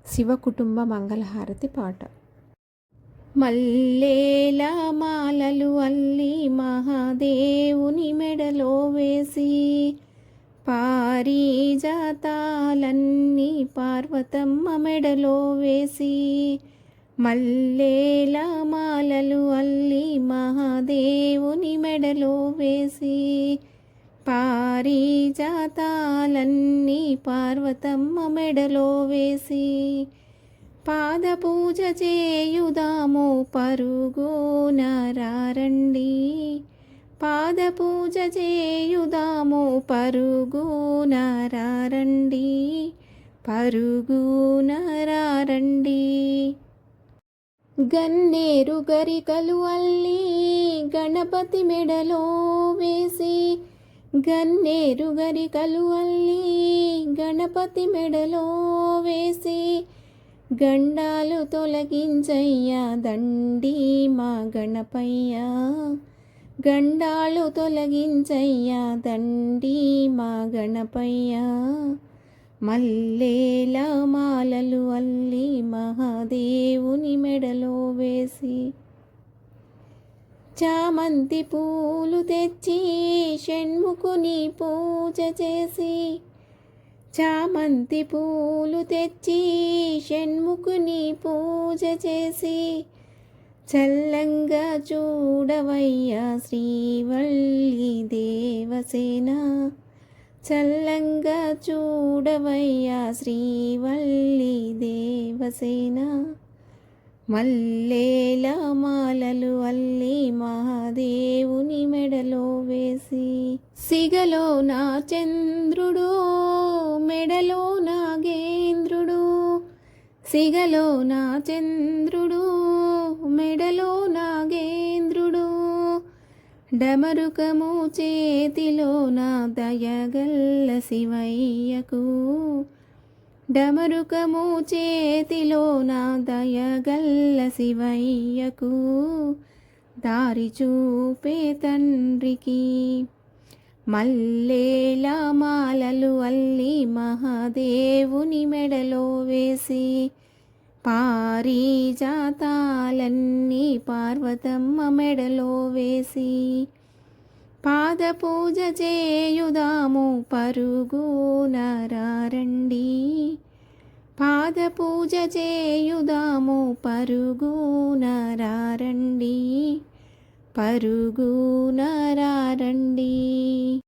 శివ కుటుంబ మంగళహారతి పాట. మల్లేల మాలలు అల్లి మహాదేవుని మెడలో వేసి, పారిజాతాలన్నీ పార్వతమ్మ మెడలో వేసి, మల్లేల మాలలు అల్లి మహాదేవుని మెడలో వేసి, పారిజాతాలన్నీ పార్వతమ్మ మెడలో వేసి, పాద పూజ చేయుదాము పరుగున రారండి, పాద పూజ చేయుదాము పరుగున రారండి, పరుగున రారండి. గన్నేరు గరికలు అల్లి గణపతి మెడలో వేసి, గన్నేరు గరికలు అల్లి గణపతి మెడలో వేసి, గండాలు తొలగించయ్యా దండి మా గణపయ్య, గండాలు తొలగించయ్యా దండి మా గణపయ్య. మల్లేల మాలలు అల్లి మహాదేవుని మెడలో వేసి, చామంతి పూలు తెచ్చి షణ్ముఖుని పూజ చేసి, చామంతి పూలు తెచ్చి షణ్ముఖుని పూజ చేసి, చల్లంగా చూడవయ్యా శ్రీవల్లి దేవసేన, చల్లంగా చూడవయ్యా శ్రీవల్లి దేవసేన. మల్లేల మాలలు అల్లి మహాదేవుని మెడలో వేసి, సిగలో నా చంద్రుడు మెడలో నాగేంద్రుడు, సిగలో నా చంద్రుడు మెడలో నాగేంద్రుడు, డమరుకము చేతిలో నా దయగల్ల శివయ్యకు, డమరుకము చేతిలో నా దయగల్ల శివయ్యకు, దారి చూపే తండ్రికి. మల్లేల మాలలు అల్లి మహాదేవుని మెడలో వేసి, పారిజాతాలన్నీ పార్వతమ్మ మెడలో వేసి, పాద పూజ చేయుదాము పరుగున రారండి, పాద పూజ చేయుదాము పరుగున రారండి, పరుగున రారండి.